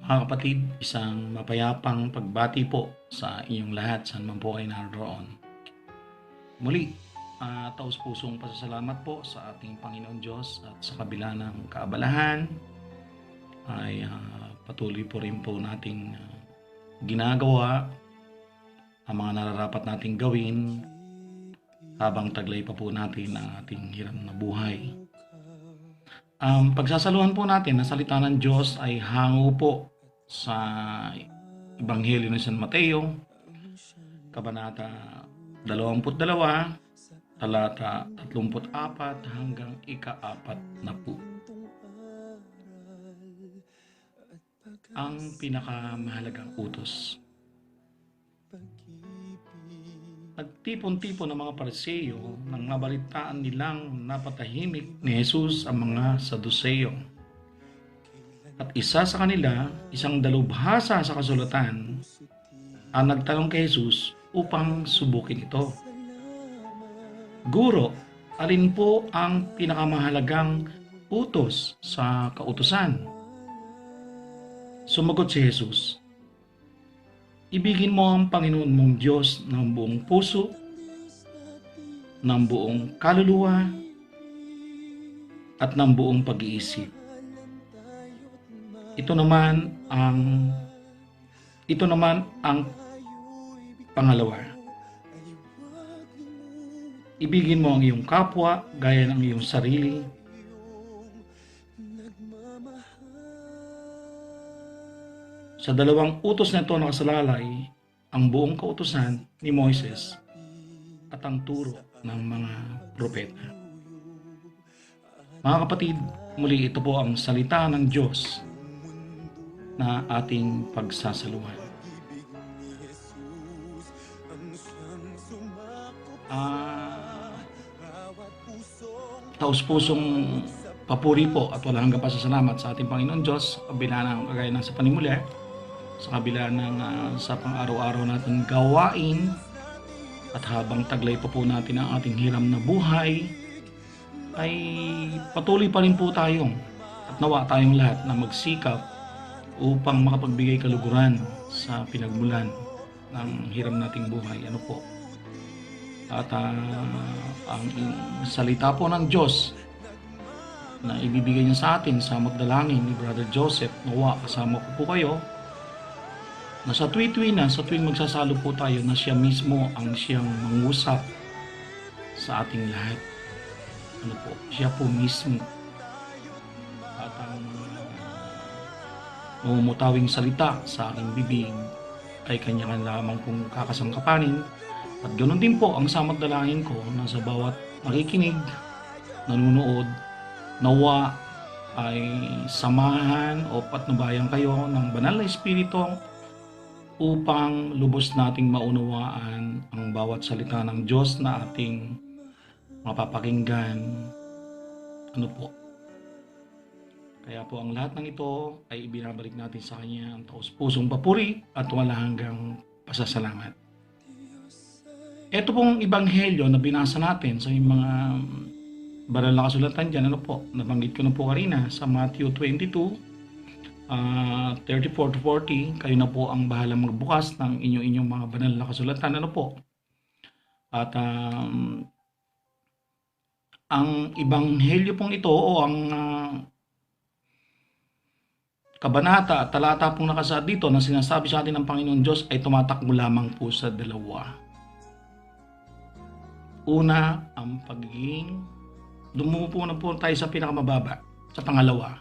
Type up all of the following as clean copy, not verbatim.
Mga kapatid, isang mapayapang pagbati po sa inyong lahat saan man po kayo naroon. Muli, taus-pusong pasasalamat po sa ating Panginoon Diyos at sa kabila ng kaabalahan ay patuloy po rin po nating ginagawa ang mga nararapat nating gawin habang taglay pa po natin ang ating hirap na buhay. Ang pagsasaluhan po natin na salita ng Diyos ay hango po sa Ebanghelyo ng San Mateo, Kabanata 22, talata 34 hanggang ika-40. Ang pinakamahalagang utos. Nagtipon-tipon ng mga Pariseo nang nabalitaan nilang napatahimik ni Jesus ang mga Saduceo. At isa sa kanila, isang dalubhasa sa kasulatan, ang nagtanong kay Jesus upang subukin ito. Guro, alin po ang pinakamahalagang utos sa kautusan? Sumagot si Jesus, ibigin mo ang Panginoon mong Diyos ng buong puso, ng buong kaluluwa, at ng buong pag-iisip. Ito naman ang pangalawa. Ibigin mo ang iyong kapwa gaya ng iyong sarili. Sa dalawang utos na ito nakasalalay ang buong kautusan ni Moises at ang turo ng mga propeta. Mga kapatid, muli ito po ang salita ng Diyos na ating pagsasaluhan. Taus-pusong papuri po at walang hanggang pasasalamat sa ating Panginoon Diyos, kabila ng kagaya ng sa panimula, sa kabila ng sa pang-araw-araw natin gawain, at habang taglay pa po natin ang ating hiram na buhay, ay patuloy pa rin po tayong at nawa tayong lahat na magsikap upang makapagbigay kaluguran sa pinagmulan ng hiram nating buhay. Ano po? At ang salita po ng Diyos na ibibigay niya sa atin sa magdalangin ni Brother Joseph, nawa kasama ko po kayo na sa tuwing magsasalo po tayo, na siya mismo ang siyang mangusap sa ating lahat. Ano po? Siya po mismo at ang mamumutawing salita sa aking bibig ay kanya lamang kung kakasangkapanin. At ganoon din po ang samagdalangin ko na sa bawat nakikinig, nanonood, nawa ay samahan o patnubayan kayo ng banal na Espiritu upang lubos nating maunawaan ang bawat salita ng Diyos na ating mapapakinggan. Ano po? Kaya po ang lahat ng ito ay ibinabalik natin sa Kanya ang taus-pusong papuri at wala hanggang pasasalamat. Ito pong ebanghelyo na binasa natin sa mga banal na kasulatan dyan, ano po, nabanggit ko na po kanina sa Matthew 22, 34-40, kayo na po ang bahalang magbukas ng inyong mga banal na kasulatan, ano po. At ang ebanghelyo pong ito o ang kabanata at talata pong nakasaad dito na sinasabi sa atin ng Panginoon Diyos ay tumatakbo lamang po sa dalawa. Una, ang pagiging, lumupo na po tayo sa pinakamababa, sa pangalawa.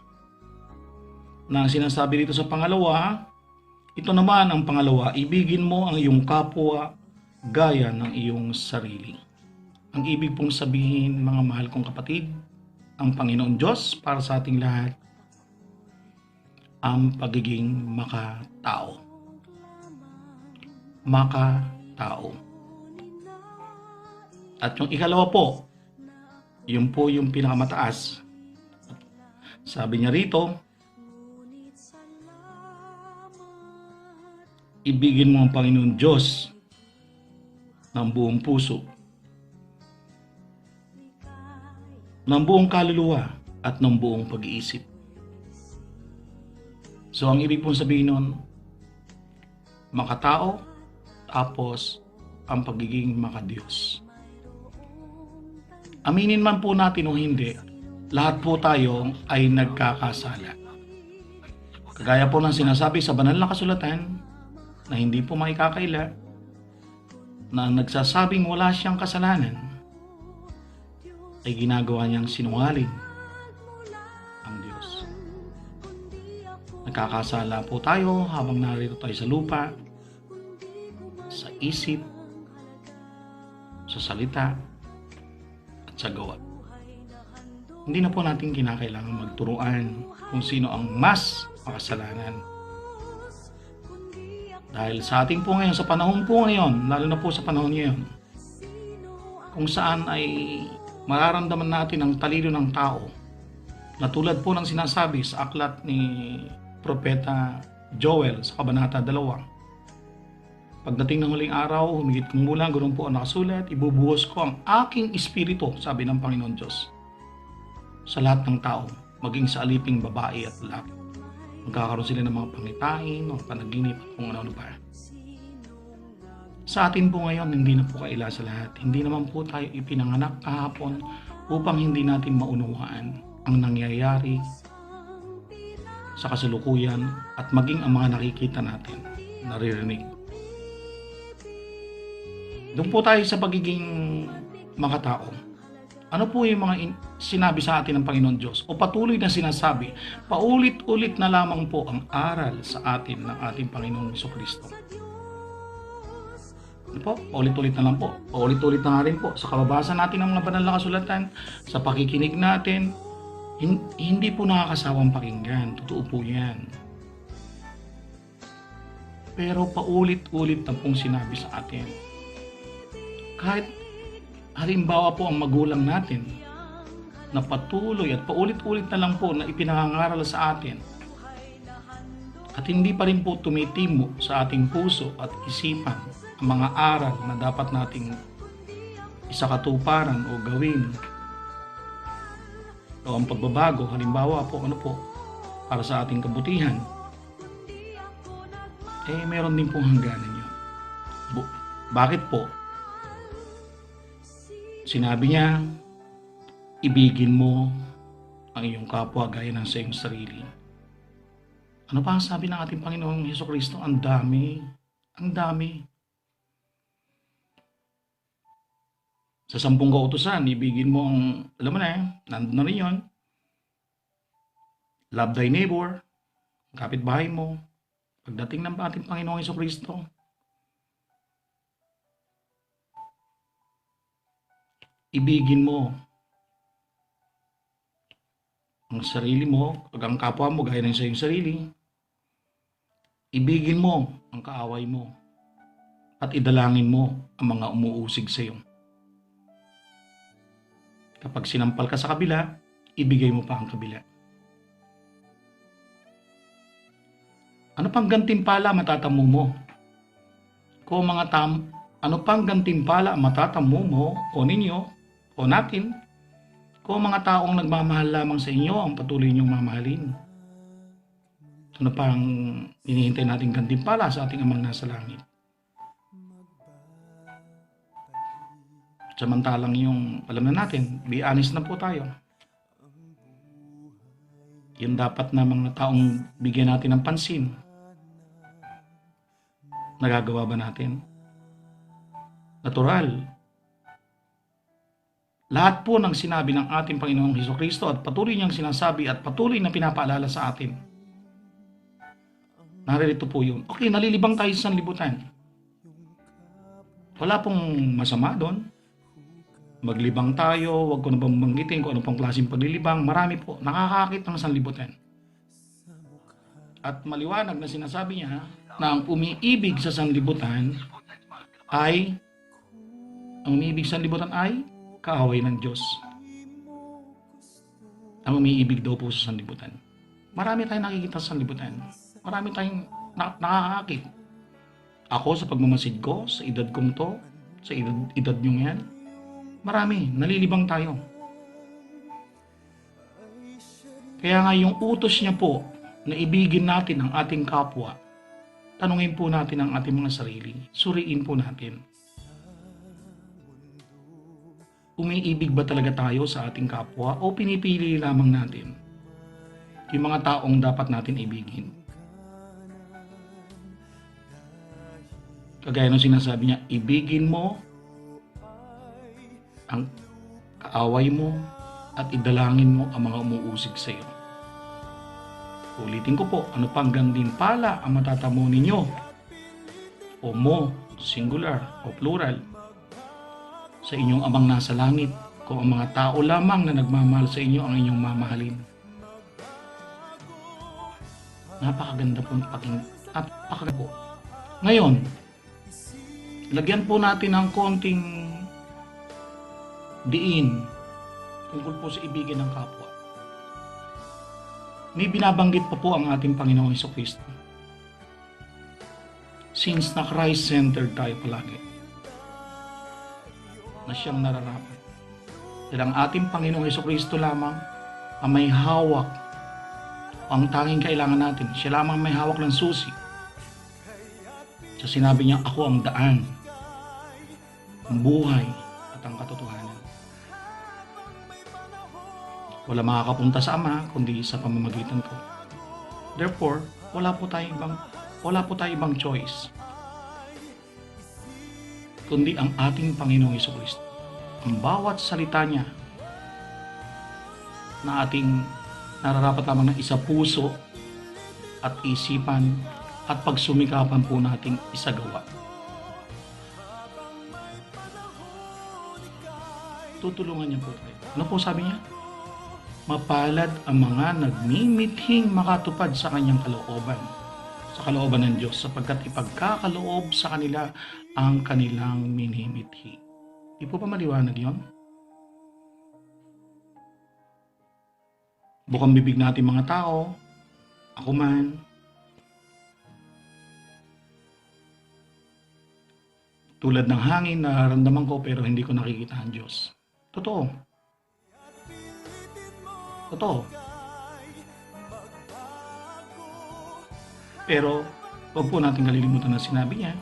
Na sinasabi dito sa pangalawa, ito naman ang pangalawa, ibigin mo ang iyong kapwa gaya ng iyong sarili. Ang ibig pong sabihin, mga mahal kong kapatid, ang Panginoon Diyos para sa ating lahat, ang pagiging makatao. Makatao. At yung ikalawa po, yun po yung pinakamataas. Sabi niya rito, ibigin mo ang Panginoon Diyos ng buong puso, ng buong kaluluwa, at ng buong pag-iisip. So ang ibig pong sabihin nun, makatao, tapos ang pagiging makadiyos. Aminin man po natin o hindi, lahat po tayo ay nagkakasala. Kagaya po ng sinasabi sa banal na kasulatan na hindi po maikakaila, na nagsasabing wala siyang kasalanan ay ginagawa niyang sinungaling ang Diyos. Nagkakasala po tayo habang narito tayo sa lupa, sa isip, sa salita, at sa gawa. Hindi na po natin kinakailangan magturuan kung sino ang mas makasalanan. Dahil sa ating po ngayon, sa panahon po ngayon, lalo na po sa panahon ngayon, kung saan ay mararamdaman natin ang talino ng tao, na tulad po ng sinasabi sa aklat ni Propeta Joel sa Kabanata 2. Pagdating ng huling araw, humigit kong bulan, ganoon po ang nakasulat, ibubuhos ko ang aking espiritu, sabi ng Panginoon Diyos, sa lahat ng tao, maging sa aliping babae at lalaki. Magkakaroon sila ng mga pangitain, mga panaginip at kung ano-ano pa. Sa atin po ngayon, hindi na po kaila sa lahat. Hindi naman po tayo ipinanganak kahapon upang hindi natin maunawaan ang nangyayari sa kasalukuyan at maging ang mga nakikita natin, naririnig. Doon po tayo sa pagiging makatao. Ano po yung mga sinabi sa atin ng Panginoon Diyos o patuloy na sinasabi, paulit-ulit na lamang po ang aral sa atin ng ating Panginoong Jesucristo. Ano po? Paulit-ulit na lang po. Paulit-ulit na nga rin po sa kababasa natin ng mga banal na kasulatan, sa pakikinig natin, hindi po nakakasawang pakinggan. Totoo po yan. Pero paulit-ulit na pong sinabi sa atin. Kahit halimbawa po ang magulang natin na patuloy at paulit-ulit na lang po na ipinangangaral sa atin at hindi pa rin po tumitimo sa ating puso at isipan ang mga aral na dapat nating isakatuparan o gawin o ang pagbabago, halimbawa po ano po para sa ating kabutihan, meron din pong hangganan yun. Bakit po? Sinabi niya, ibigin mo ang iyong kapwa gaya ng sa iyong sarili. Ano pa ang sabi ng ating Panginoong Jesucristo? Ang dami. Ang dami. Sa 10 kautusan, ibigin mo ang, alam mo na nandun na rin yun. Love thy neighbor, kapitbahay mo. Pagdating ng ating Panginoong Jesucristo, ibigin mo ang sarili mo, ang kapwa mo gaya ng sa iyong sarili. Ibigin mo ang kaaway mo at idalangin mo ang mga umuusig sa iyo. Kapag sinampal ka sa kabila, ibigay mo pa ang kabila. Ano pang gantimpala matatamo mo? Ano pang gantimpala matatamo mo o ninyo o natin kung mga taong nagmamahal lamang sa inyo ang patuloy niyong mamahalin? Ano pang hinihintay nating gantimpala sa ating Amang nasa langit? Samantalang yung, alam na natin, be honest na po tayo. Yung dapat na mga taong bigyan natin ng pansin, nagagawa ba natin? Natural. Lahat po ng sinabi ng ating Panginoong Jesucristo at patuloy niyang sinasabi at patuloy na pinapaalala sa atin. Naririto po yun. Okay, nalilibang tayo sa sanlibutan. Wala pong masama doon. Maglibang tayo, wag ko na bang banggitin kung ano pang klaseng paglilibang. Marami po, nakakakit ng sanlibutan. At maliwanag na sinasabi niya na ang umiibig sa sanlibutan ay kaaway ng Diyos. Ang umiibig daw po sa sanlibutan. Marami tayong nakikita sa sanlibutan. Marami tayong nakakakit. Ako sa pagmamasid ko, sa edad kong to, sa edad nyo yan, marami, nalilibang tayo. Kaya nga yung utos niya po na ibigin natin ang ating kapwa, tanungin po natin ang ating mga sarili. Suriin po natin. Umiibig ba talaga tayo sa ating kapwa o pinipili lamang natin yung mga taong dapat natin ibigin? Kagaya ng sinasabi niya, ibigin mo ang kaaway mo at idalangin mo ang mga umuusig sa iyo. Ulitin ko po, ano pang gantimpala ang matatamo ninyo? O mo, singular o plural, sa inyong amang nasa langit, kung ang mga tao lamang na nagmamahal sa inyo ang inyong mamahalin. Napakaganda po napakaganda po. Ngayon, lagyan po natin ng konting diin tungkol po sa ibigin ng kapwa. May binabanggit pa po ang ating Panginoong Hesukristo. Since na Christ-centered tayo palagi, na siyang nararapat. Dahil ang ating Panginoong Hesukristo lamang ang may hawak, ang tanging kailangan natin. Siya lamang may hawak ng susi. So sinabi niya, ako ang daan, ang buhay, at ang katotohanan. Wala makakapunta sa Ama kundi sa pamamagitan ko. Therefore, wala po tayong ibang choice kundi ang ating Panginoong Hesukristo. Ang bawat salita niya na ating nararapat lamang ng isa puso at isipan at pagsumikapan po nating isagawa. Tutulungan niya po tayo. Ano po sabi niya? Mapalad ang mga nagmimithing makatupad sa kanyang kalooban, sa kalooban ng Diyos, sapagkat ipagkakaloob sa kanila ang kanilang minimithi. Di po pa maliwanag yun? Bukang bibig natin mga tao, ako man, tulad ng hangin na nararamdaman ko pero hindi ko nakikita ang Diyos. Totoo. Totoo. Pero, huwag po natin kalilimutan na sinabi niya,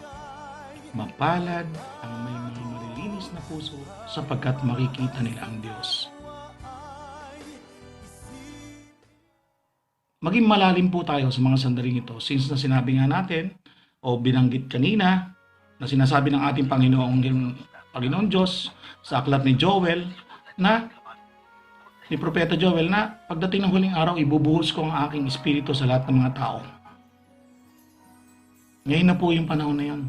mapalad ang may mga malilinis na puso sapagkat makikita nila ang Diyos. Maging malalim po tayo sa mga sandaling ito since na sinabi nga natin o binanggit kanina na sinasabi ng ating Panginoong Diyos sa aklat ni Joel ni Propeta Joel na pagdating ng huling araw, ibubuhos ko ang aking espiritu sa lahat ng mga tao. Ngayon na po yung panahon na yun.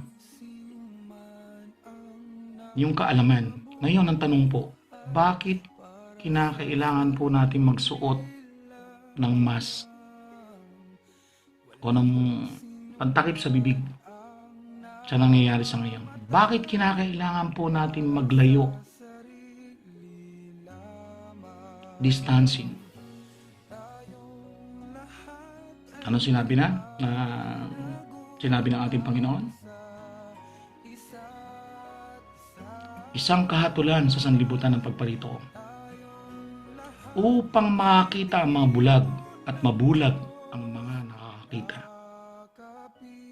Yung kaalaman. Ngayon ang tanong po, bakit kinakailangan po natin magsuot ng mask o ng pantakip sa bibig sa nangyayari sa ngayon? Bakit kinakailangan po natin maglayo? Distancing. Ano sinabi sinabi ng ating Panginoon? Isang kahatulan sa sanlibutan ng pagparito upang makita ang mga bulag at mabulag ang mga nakakakita.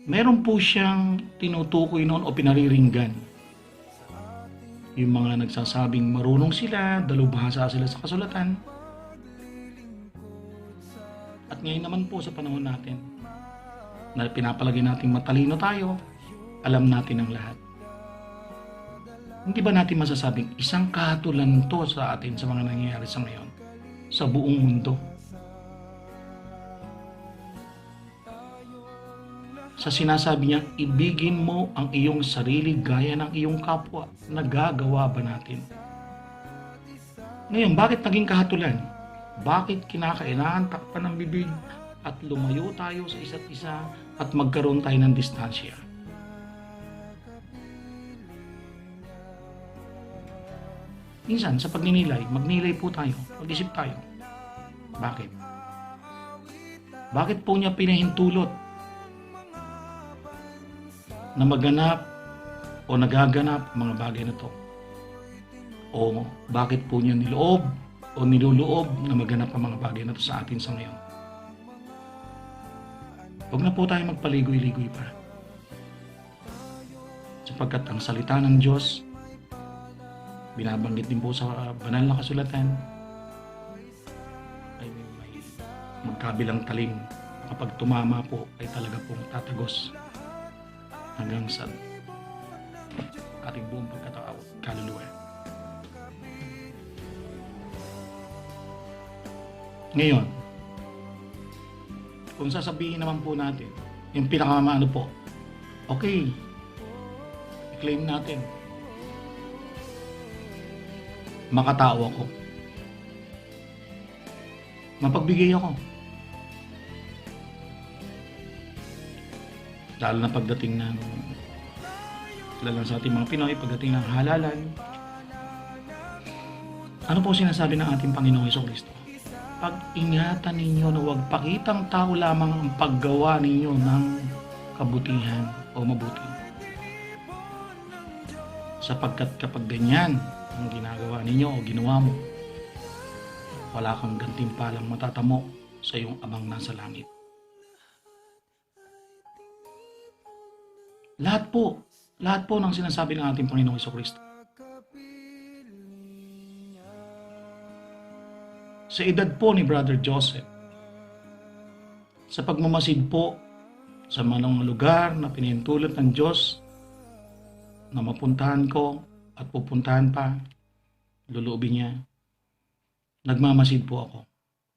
Meron po siyang tinutukoy noon o pinariringgan. Yung mga nagsasabing marunong sila, dalubhasa sila sa kasulatan. At ngayon naman po sa panahon natin, na pinapalagay natin matalino tayo, alam natin ang lahat. Hindi ba natin masasabing isang kahatulan to sa atin sa mga nangyayari sa ngayon, sa buong mundo? Sa sinasabi niya, ibigin mo ang iyong sarili gaya ng iyong kapwa. Nagagawa ba natin? Ngayon, bakit naging kahatulan? Bakit kinakailangan takpan ng bibig at lumayo tayo sa isa't isa at magkaroon tayo ng distansya? Minsan, sa pagninilay, magnilay po tayo, mag-isip tayo. Bakit? Bakit po niya pinahintulot na maganap o nagaganap mga bagay na to? O bakit po niya niloob o niluloob na maganap ang mga bagay na to sa atin sa ngayon? Huwag na po tayo magpaligoy-ligoy pa. Sapagkat ang salita ng Diyos, binabanggit din po sa banal na kasulatan, ay may magkabilang talim. Kapag tumama po ay talaga pong tatagos hanggang sa ating buong pagkatao, kaluluwa. Ngayon, kung sasabihin naman po natin, yung pinakamaano po, okay, i-claim natin, makatao ako, mapagbigay ako. Lalo na pagdating ng, lalo sa ating mga Pinoy, pagdating ng halalan, ano po sinasabi ng ating Panginoong Jesucristo? Pag-ingatan ninyo na huwag pakitang tao lamang ang paggawa ninyo ng kabutihan o mabuti. Sapagkat kapag ganyan ang ginagawa ninyo o ginawa mo, wala kang gantimpalang matatamo sa iyong Amang nasa langit. Lahat po ng sinasabi ng ating Panginoong Jesucristo. Sa edad po ni Brother Joseph, sa pagmamasid po sa mga lugar na pinahintulot ng Diyos na mapuntahan ko at pupuntahan pa, luluubin niya, nagmamasid po ako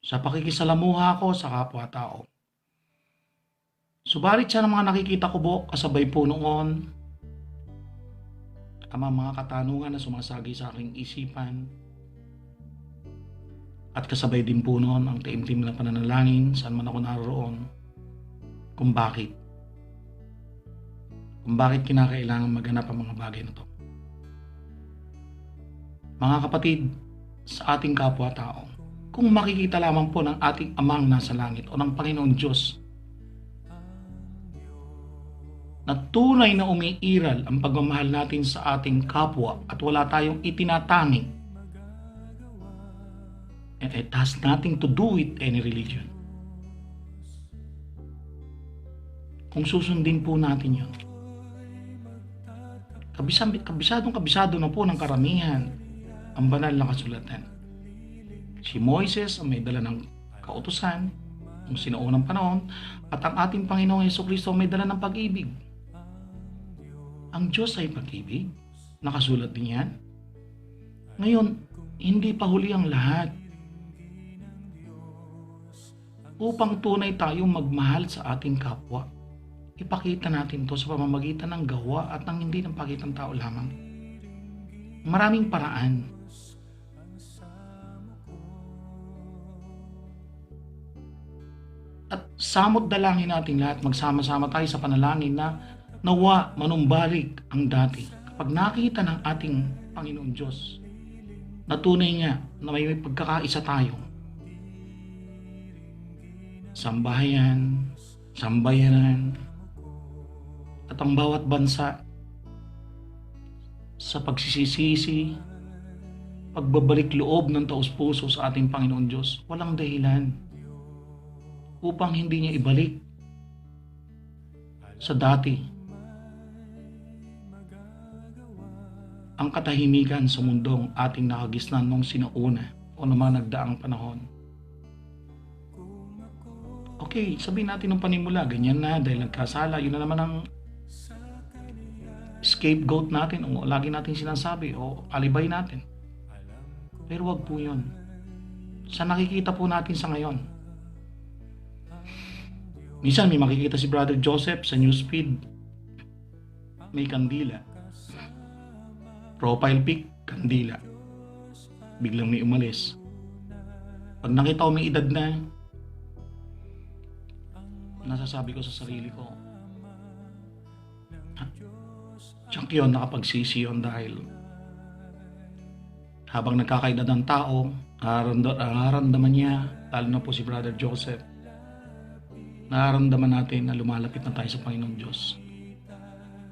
sa pakikisalamuha ko sa kapwa-tao. Subalit siya ng mga nakikita ko po, kasabay po noon, ang mga katanungan na sumasagi sa aking isipan, at kasabay din po noon ang taimtim na pananalangin saan man ako naroon kung bakit kinakailangan maganap ang mga bagay na to. Mga kapatid, sa ating kapwa-tao, kung makikita lamang po ng ating Amang nasa langit o ng Panginoon Diyos na tunay na umiiral ang pagmamahal natin sa ating kapwa at wala tayong itinatangi, and it has nothing to do with any religion. Kung susundin po natin yun, kabisado na po ng karamihan ang banal na kasulatan. Si Moises ang may dala ng kautusan nung sinuunang panahon, at ang ating Panginoong Jesucristo may dala ng pag-ibig. Ang Diyos ay pag-ibig. Nakasulat din yan. Ngayon, hindi pa huli ang lahat. Upang tunay tayong magmahal sa ating kapwa, ipakita natin to sa pamamagitan ng gawa at ng hindi ng pakitang tao lamang. Maraming paraan. At samot dalangin natin lahat, magsama-sama tayo sa panalangin na nawa manumbalik ang dati. Kapag nakita ng ating Panginoon Diyos na tunay nga na may pagkakaisa tayo, sambahayan, sambayanan, at ang bawat bansa sa pagsisisi, pagbabalik loob ng taos-puso sa ating Panginoon Diyos, walang dahilan upang hindi niya ibalik sa dati ang katahimikan sa mundong ating nakagisnan nung sinauna o naman nagdaang panahon. Okay, sabihin natin ng panimula, ganyan na dahil nagkasala, yun na naman ang scapegoat natin o lagi natin sinasabi o alibay natin. Pero wag po yun. Sa nakikita po natin sa ngayon, minsan may makikita si Brother Joseph sa newsfeed, may kandila, profile pic, kandila, biglang may umalis. Pag nakita ko may edad na, nasasabi ko sa sarili ko, tiyak yun, nakapagsisi yun dahil habang nagkakaedad ang tao, nararamdaman niya, lalo na po si Brother Joseph, nararamdaman natin na lumalapit na tayo sa Panginoon Diyos.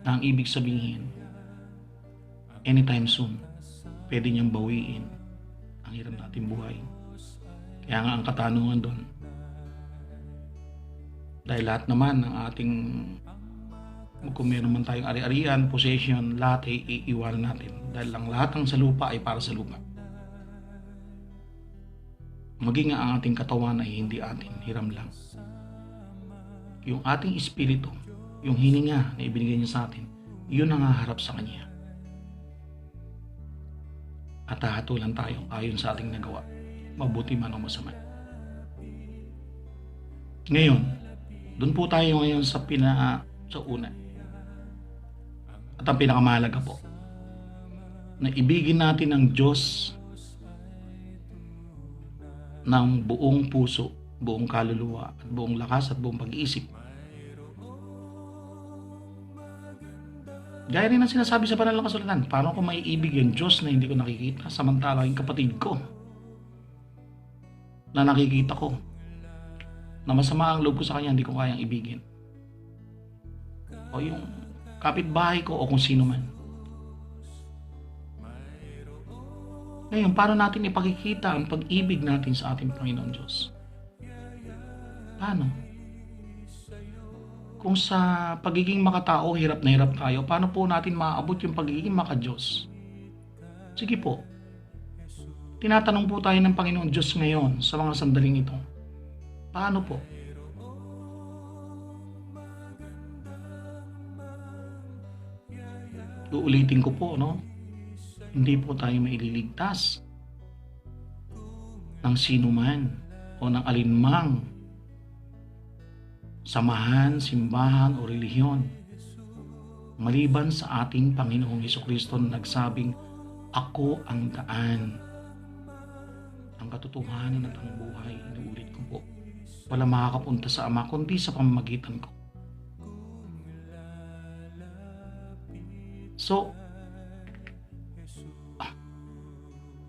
Na ang ibig sabihin, anytime soon, pwede niyang bawiin ang hirap nating buhay. Kaya nga ang katanungan doon, Dahil lahat naman ng ating, kung meron man tayong ari-arian, possession, lahat ay iiwanan natin. Dahil lang lahat ng sa lupa ay para sa lupa. Maging ang ating katawan ay hindi atin, hiram lang. Yung ating espiritu, yung hininga na ibinigay niya sa atin, yun ang haharap sa Kanya. At hahatulan tayo ayon sa ating nagawa, mabuti man o masama. Ngayon, doon po tayo ngayon sa una. At ang pinakamahalaga po, na ibigin natin ang Diyos ng buong puso, buong kaluluwa, at buong lakas at buong pag-iisip. Gaya rin ang sinasabi sa banal na kasulatan, paano ko maiibig yung Diyos na hindi ko nakikita, samantala yung kapatid ko na nakikita ko, na masama ang loob ko sa kanya, hindi ko kayang ibigin. O yung kapitbahay ko o kung sino man. Ngayon, paano natin ipakikita ang pag-ibig natin sa ating Panginoon Diyos? Paano? Kung sa pagiging makatao, hirap na hirap tayo, paano po natin maaabot yung pagiging maka-Diyos? Sige po. Tinatanong po tayo ng Panginoon Diyos ngayon sa mga sandaling ito. Paano po? Uulitin ko po, no? Hindi po tayo maililigtas ng sino man o ng alinmang samahan, simbahan o relihiyon maliban sa ating Panginoong Hesukristo na nagsabing, "Ako ang daan, ang katotohanan at ang buhay." Inuulit ko po, wala makakapunta sa Ama kundi sa pamamagitan ko. So,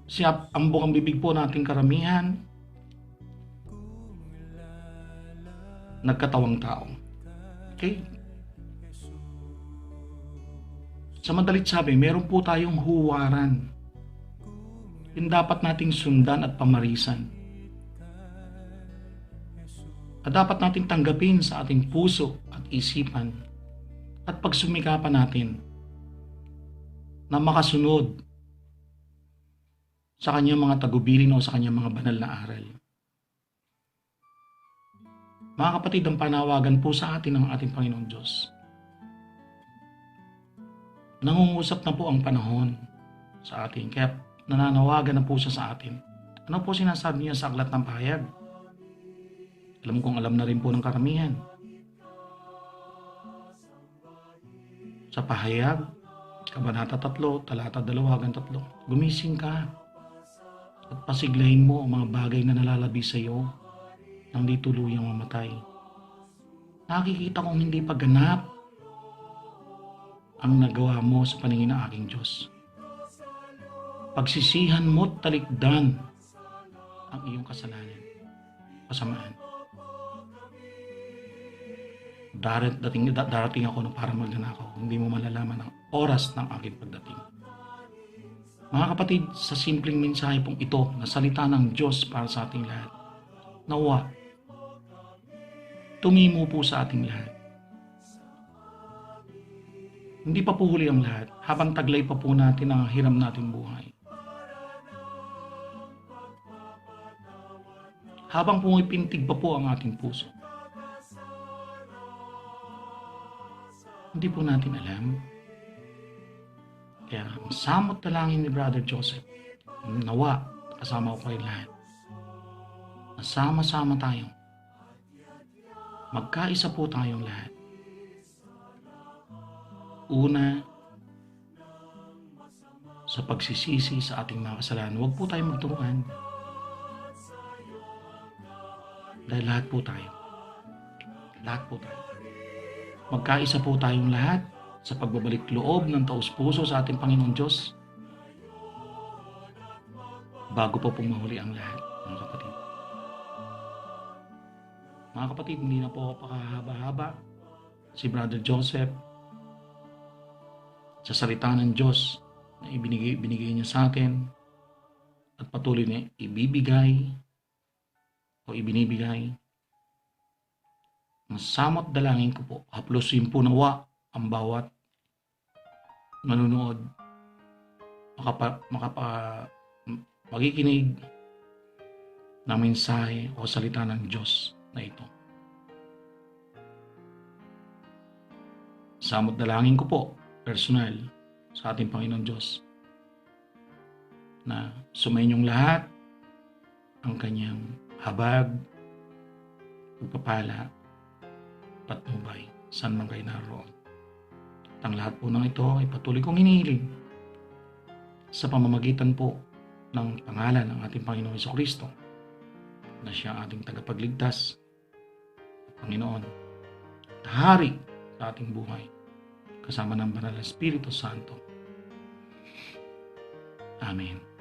siya ang bukang bibig po nating karamihan, nagkatawang tao. Okay? Sa madalit sabi, meron po tayong huwaran. Yung dapat nating sundan at pamarisan. At dapat nating tanggapin sa ating puso at isipan at pagsumikapan natin na makasunod sa kanyang mga tagubilin o sa kanyang mga banal na aral. Mga kapatid, ang panawagan po sa atin ng ating Panginoon Diyos. Nangungusap na po ang panahon sa atin, kaya nananawagan na po siya sa atin. Ano po sinasabi niya sa Aklat ng Pahayag? Alam kong alam na rin po ng karamihan. Sa Pahayag, Kabanata 3, Talata 2-3, gumising ka at pasiglahin mo ang mga bagay na nalalabi sa iyo nang di tuluyang mamatay. Nakikita kong hindi pa ganap ang nagawa mo sa paningin ng aking Diyos. Pagsisihan mo't talikdan ang iyong kasalanan, kasamaan. Darating ako na para magnanakaw, hindi mo malalaman ang oras ng aking pagdating. Mga kapatid, sa simpleng mensahe pong ito na salita ng Diyos para sa ating lahat, nawa, tumimo po sa ating lahat. Hindi pa po huli ang lahat, habang taglay pa po natin ang hiram nating buhay. Habang pumipintig pa po ang ating puso. Hindi po natin alam. Kaya ang samot dalangin ni Brother Joseph, nawa, kasama ko kayo lahat. Nasama-sama tayo. Magkaisa po tayong lahat. Una, sa pagsisisi sa ating mga kasalanan, huwag po tayong magturuan. Dahil lahat po tayo. Lahat po tayo. Magkaisa po tayong lahat sa pagbabalik loob ng taus-puso sa ating Panginoon Diyos bago pa pong mahuli ang lahat, mga kapatid. Mga kapatid, hindi na po ako pakahaba-haba. Si Brother Joseph, sa salita ng Diyos na binigay niya sa atin at patuloy na ibibigay o ibinibigay, Ang samot dalangin ko po, haplusin po nawa ang bawat manunood, makikinig ng mensahe o salita ng Diyos na ito. Samot dalangin ko po, personal, sa ating Panginoon Diyos, na sumayin yung lahat ang kanyang habag, pagpapala, patnubay, saan man kayo naroon. At ang lahat po ng ito ay patuloy kong hinihiling sa pamamagitan po ng pangalan ng ating Panginoon Jesucristo, na siya ang ating tagapagligtas, Panginoon, at Hari sa ating buhay, kasama ng Banal na Espiritu Santo. Amen.